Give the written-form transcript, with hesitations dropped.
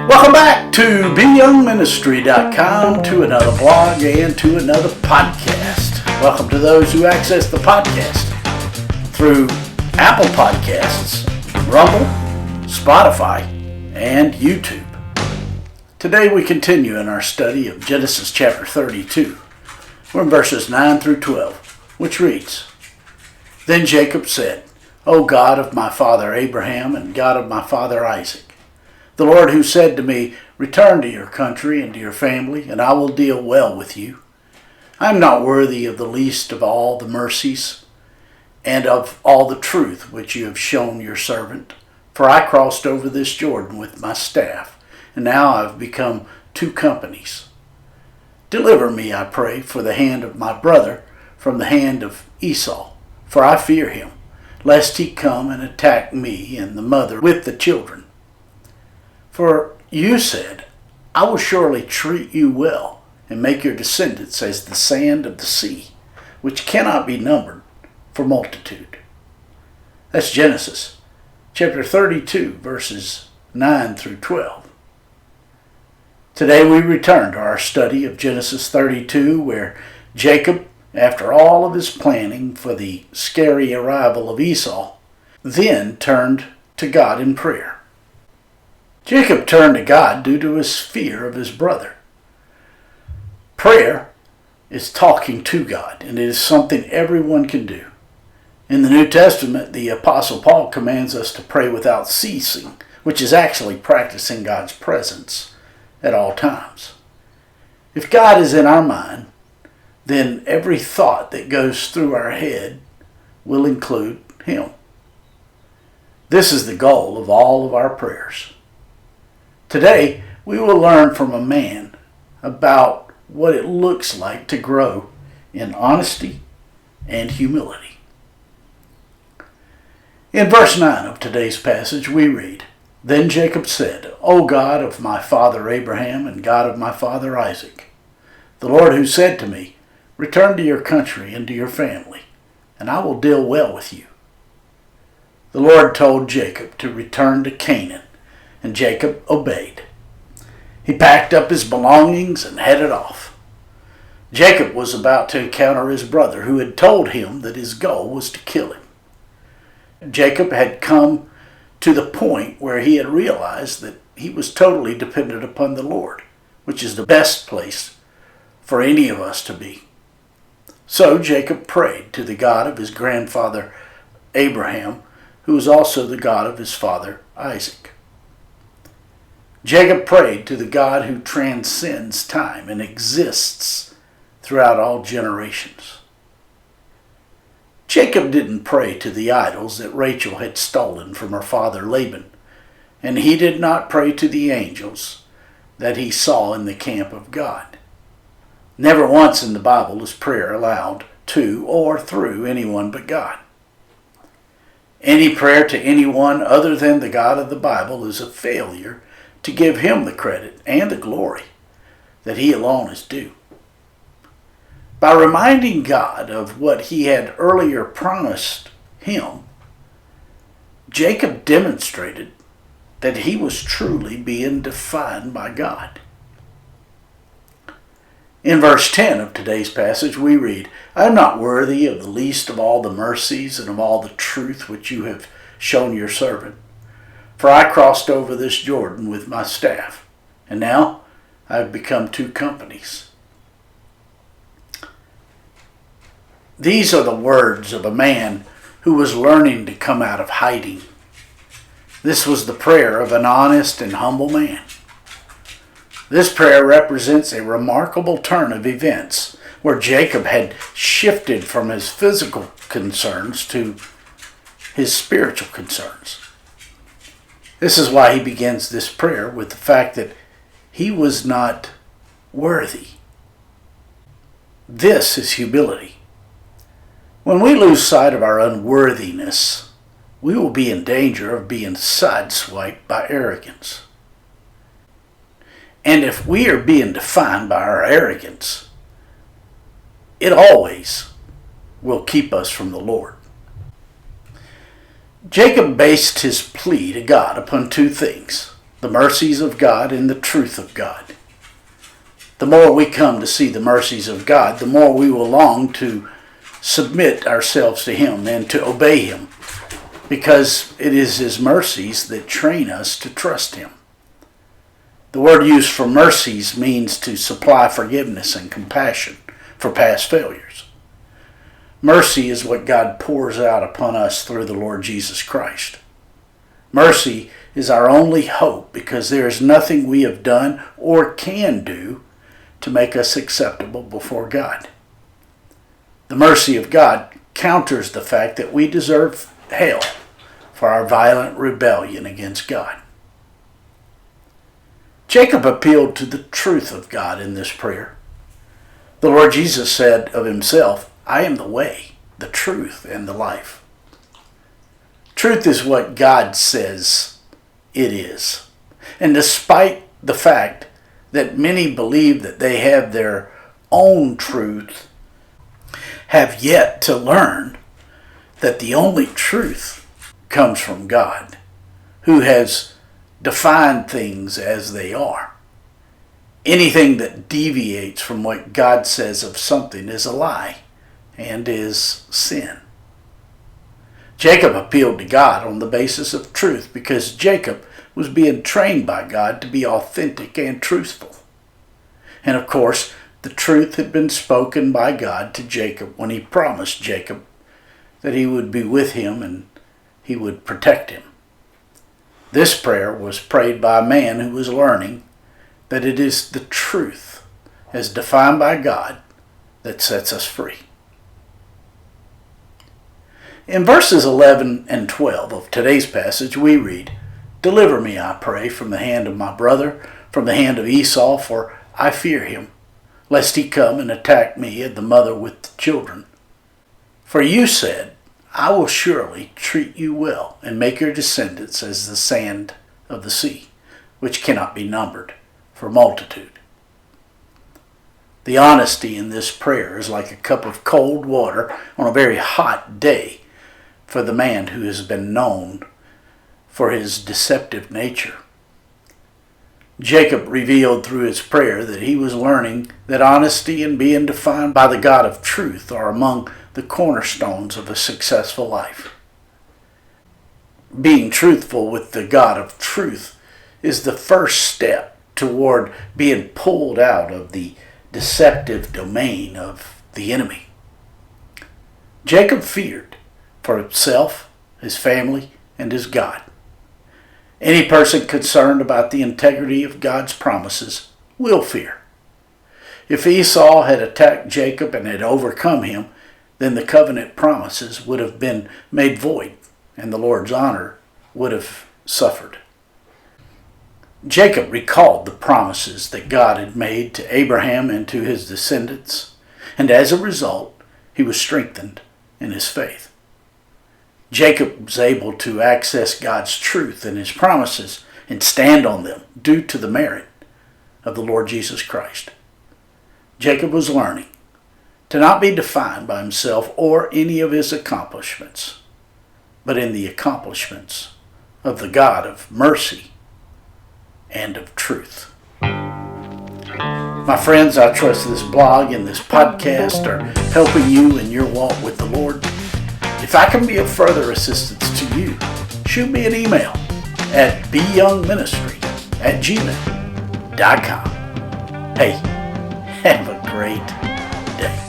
Welcome back to BYoungMinistry.com, to another blog and to another podcast. Welcome to those who access the podcast through Apple Podcasts, Rumble, Spotify, and YouTube. Today we continue in our study of Genesis chapter 32. We're in verses 9 through 12, which reads, "Then Jacob said, O God of my father Abraham and God of my father Isaac, the Lord who said to me, Return to your country and to your family, and I will deal well with you. I am not worthy of the least of all the mercies and of all the truth which you have shown your servant. For I crossed over this Jordan with my staff, and now I have become two companies. Deliver me, I pray, for the hand of my brother from the hand of Esau, for I fear him, lest he come and attack me and the mother with the children. For you said, I will surely treat you well and make your descendants as the sand of the sea, which cannot be numbered for multitude." That's Genesis chapter 32, verses 9 through 12. Today we return to our study of Genesis 32, where Jacob, after all of his planning for the scary arrival of Esau, then turned to God in prayer. Jacob turned to God due to his fear of his brother. Prayer is talking to God, and it is something everyone can do. In the New Testament, the Apostle Paul commands us to pray without ceasing, which is actually practicing God's presence at all times. If God is in our mind, then every thought that goes through our head will include Him. This is the goal of all of our prayers. Today, we will learn from a man about what it looks like to grow in honesty and humility. In verse 9 of today's passage, we read, "Then Jacob said, O God of my father Abraham and God of my father Isaac, the Lord who said to me, Return to your country and to your family, and I will deal well with you." The Lord told Jacob to return to Canaan, and Jacob obeyed. He packed up his belongings and headed off. Jacob was about to encounter his brother, who had told him that his goal was to kill him. Jacob had come to the point where he had realized that he was totally dependent upon the Lord, which is the best place for any of us to be. So Jacob prayed to the God of his grandfather Abraham, who was also the God of his father Isaac. Jacob prayed to the God who transcends time and exists throughout all generations. Jacob didn't pray to the idols that Rachel had stolen from her father Laban, and he did not pray to the angels that he saw in the camp of God. Never once in the Bible is prayer allowed to or through anyone but God. Any prayer to anyone other than the God of the Bible is a failure to give him the credit and the glory that he alone is due. By reminding God of what he had earlier promised him, Jacob demonstrated that he was truly being defined by God. In verse 10 of today's passage we read, "I am not worthy of the least of all the mercies and of all the truth which you have shown your servant. For I crossed over this Jordan with my staff, and now I have become two companies." These are the words of a man who was learning to come out of hiding. This was the prayer of an honest and humble man. This prayer represents a remarkable turn of events where Jacob had shifted from his physical concerns to his spiritual concerns. This is why he begins this prayer with the fact that he was not worthy. This is humility. When we lose sight of our unworthiness, we will be in danger of being sideswiped by arrogance. And if we are being defined by our arrogance, it always will keep us from the Lord. Jacob based his plea to God upon two things: the mercies of God and the truth of God. The more we come to see the mercies of God, the more we will long to submit ourselves to Him and to obey Him, because it is His mercies that train us to trust Him. The word used for mercies means to supply forgiveness and compassion for past failures. Mercy is what God pours out upon us through the Lord Jesus Christ. Mercy is our only hope because there is nothing we have done or can do to make us acceptable before God. The mercy of God counters the fact that we deserve hell for our violent rebellion against God. Jacob appealed to the truth of God in this prayer. The Lord Jesus said of Himself, "I am the way, the truth, and the life." Truth is what God says it is. And despite the fact that many believe that they have their own truth, have yet to learn that the only truth comes from God, who has defined things as they are. Anything that deviates from what God says of something is a lie and is sin. Jacob appealed to God on the basis of truth because Jacob was being trained by God to be authentic and truthful. And of course, the truth had been spoken by God to Jacob when He promised Jacob that He would be with him and He would protect him. This prayer was prayed by a man who was learning that it is the truth, as defined by God, that sets us free. In verses 11 and 12 of today's passage, we read, "Deliver me, I pray, from the hand of my brother, from the hand of Esau, for I fear him, lest he come and attack me and the mother with the children. For you said, I will surely treat you well and make your descendants as the sand of the sea, which cannot be numbered for multitude." The honesty in this prayer is like a cup of cold water on a very hot day for the man who has been known for his deceptive nature. Jacob revealed through his prayer that he was learning that honesty and being defined by the God of truth are among the cornerstones of a successful life. Being truthful with the God of truth is the first step toward being pulled out of the deceptive domain of the enemy. Jacob feared for himself, his family, and his God. Any person concerned about the integrity of God's promises will fear. If Esau had attacked Jacob and had overcome him, then the covenant promises would have been made void, and the Lord's honor would have suffered. Jacob recalled the promises that God had made to Abraham and to his descendants, and as a result, he was strengthened in his faith. Jacob was able to access God's truth and His promises and stand on them due to the merit of the Lord Jesus Christ. Jacob was learning to not be defined by himself or any of his accomplishments, but in the accomplishments of the God of mercy and of truth. My friends, I trust this blog and this podcast are helping you in your walk with the Lord. If I can be of further assistance to you, shoot me an email at BYoungMinistry@gmail.com. Hey, have a great day.